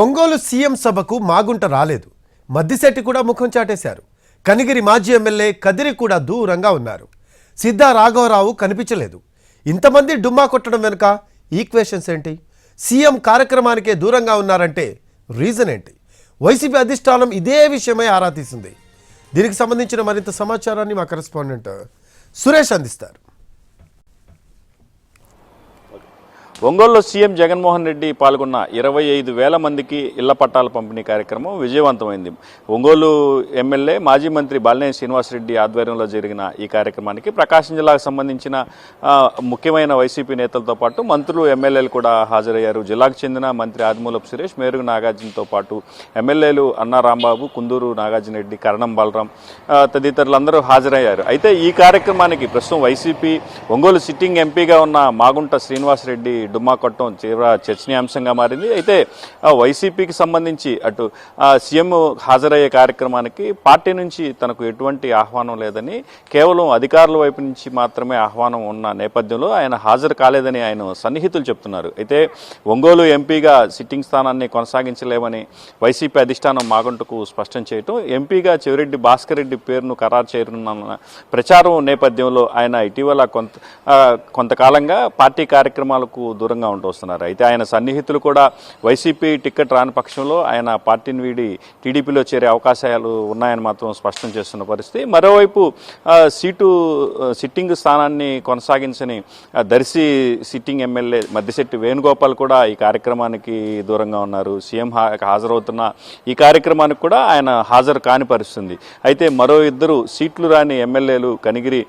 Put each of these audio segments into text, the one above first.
Ongole CM సభకు మాగుంట రాలేదు. మద్దిశెట్టి కూడా ముఖం చాటేశారు. కనిగిరి మాజీ ఎమ్మెల్యే కదిరి కూడా దూరంగా ఉన్నారు. సిద్ధా రాఘవరావు కనిపించలేదు. ఇంతమంది డుమ్మా కొట్టడం వెనుక ఈక్వేషన్స్ ఏంటి? సీఎం కార్యక్రమానికే దూరంగా ఉన్నారంటే రీజన్ ఏంటి? వైసీపీ అధిష్టానం ఇదే విషయమై ఆరా తీసింది. దీనికి సంబంధించిన మరింత సమాచారాన్ని మా కరెస్పాండెంట్ సురేష్ అందిస్తారు. ఒంగోలులో సీఎం జగన్మోహన్ రెడ్డి పాల్గొన్న 25,000 మందికి ఇళ్ల పట్టాల పంపిణీ కార్యక్రమం విజయవంతమైంది. ఒంగోలు ఎమ్మెల్యే మాజీ మంత్రి బాలినేని శ్రీనివాసరెడ్డి ఆధ్వర్యంలో జరిగిన ఈ కార్యక్రమానికి ప్రకాశం జిల్లాకు సంబంధించిన ముఖ్యమైన వైసీపీ నేతలతో పాటు మంత్రులు, ఎమ్మెల్యేలు కూడా హాజరయ్యారు. జిల్లాకు చెందిన మంత్రి ఆదిమూలపు సురేష్, మేరుగు నాగార్జునతో పాటు ఎమ్మెల్యేలు అన్నా రాంబాబు, కుందూరు నాగార్జున రెడ్డి, కరణం బలరాం తదితరులందరూ హాజరయ్యారు. అయితే ఈ కార్యక్రమానికి ప్రస్తుతం వైసీపీ ఒంగోలు సిట్టింగ్ ఎంపీగా ఉన్న మాగుంట శ్రీనివాసరెడ్డి డుమ్మా కొట్టడం తీవ్ర చర్చనీయాంశంగా మారింది. అయితే వైసీపీకి సంబంధించి అటు సీఎం హాజరయ్యే కార్యక్రమానికి పార్టీ నుంచి తనకు ఎటువంటి ఆహ్వానం లేదని, కేవలం అధికారుల వైపు నుంచి మాత్రమే ఆహ్వానం ఉన్న నేపథ్యంలో ఆయన హాజరు కాలేదని ఆయన సన్నిహితులు చెప్తున్నారు. అయితే ఒంగోలు ఎంపీగా సిట్టింగ్ స్థానాన్ని కొనసాగించలేమని వైసీపీ అధిష్టానం మాగుంటకు స్పష్టం చేయటం, ఎంపీగా చెవిరెడ్డి భాస్కర్ రెడ్డి పేరును ఖరారు చేయనున్న ప్రచారం నేపథ్యంలో ఆయన ఇటీవల కొంతకాలంగా పార్టీ కార్యక్రమాలకు దూరంగా ఉంటూ వస్తున్నారు. అయితే ఆయన సన్నిహితులు కూడా వైసీపీ టికెట్ రాని పక్షంలో ఆయన పార్టీని వీడి టీడీపీలో చేరే అవకాశాలు ఉన్నాయని మాత్రం స్పష్టం చేస్తున్న పరిస్థితి. మరోవైపు సిట్టింగ్ స్థానాన్ని కొనసాగించని దర్శి సిట్టింగ్ ఎమ్మెల్యే మద్దిశెట్టి వేణుగోపాల్ కూడా ఈ కార్యక్రమానికి దూరంగా ఉన్నారు. సీఎం హాజరవుతున్న ఈ కార్యక్రమానికి కూడా ఆయన హాజరు కాని పరిస్థితుంది. అయితే మరో ఇద్దరు సీట్లు రాని ఎమ్మెల్యేలు కనిగిరి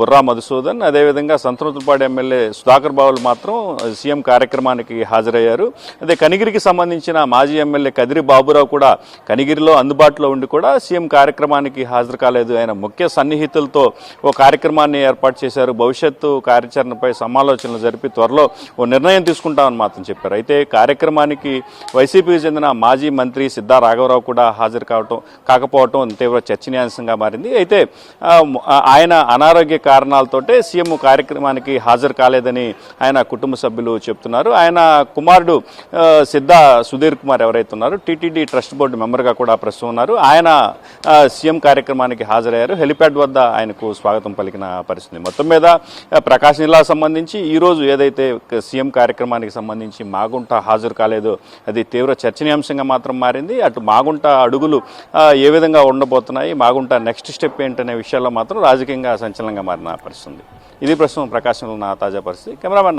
బుర్రా మధుసూదన్, అదేవిధంగా సంతనూతులపాడు ఎమ్మెల్యే సుధాకర్ బాబులు మాత్రం సీఎం కార్యక్రమానికి హాజరయ్యారు. అదే కనిగిరికి సంబంధించిన మాజీ ఎమ్మెల్యే కదిరి బాబురావు కూడా కనిగిరిలో అందుబాటులో ఉండి కూడా సీఎం కార్యక్రమానికి హాజరు కాలేదు. ఆయన ముఖ్య సన్నిహితులతో ఓ కార్యక్రమాన్ని ఏర్పాటు చేశారు. భవిష్యత్తు కార్యాచరణపై సమాలోచనలు జరిపి త్వరలో ఓ నిర్ణయం తీసుకుంటామని మాత్రం చెప్పారు. అయితే కార్యక్రమానికి వైసీపీకి చెందిన మాజీ మంత్రి సిద్ధా రాఘవరావు కూడా హాజరు కాకపోవడం తీవ్ర చర్చనీయాంశంగా మారింది. అయితే ఆయన అనారోగ్య కారణాలతోటే సీఎం కార్యక్రమానికి హాజరు కాలేదని ఆయన కుటుంబ సభ్యులు చెప్తున్నారు. ఆయన కుమారుడు సిద్ధా సుధీర్ కుమార్ ఎవరైతే ఉన్నారో టీటీడీ ట్రస్ట్ బోర్డు మెంబర్గా కూడా ప్రస్తుతం ఉన్నారు. ఆయన సీఎం కార్యక్రమానికి హాజరయ్యారు. హెలిప్యాడ్ వద్ద ఆయనకు స్వాగతం పలికిన పరిస్థితి. మొత్తం మీద ప్రకాశం జిల్లాకు సంబంధించి ఈరోజు ఏదైతే సీఎం కార్యక్రమానికి సంబంధించి మాగుంట హాజరు కాలేదో అది తీవ్ర చర్చనీయాంశంగా మాత్రం మారింది. అటు మాగుంట అడుగులు ఏ విధంగా ఉండబోతున్నాయి, మాగుంట నెక్స్ట్ స్టెప్ ఏంటనే విషయాల్లో మాత్రం రాజకీయంగా సంచలనంగా మారిన పరిస్థితి. ఇది ప్రస్తుతం ప్రకాశంలో నా తాజా పరిస్థితి. కెమెరామెన్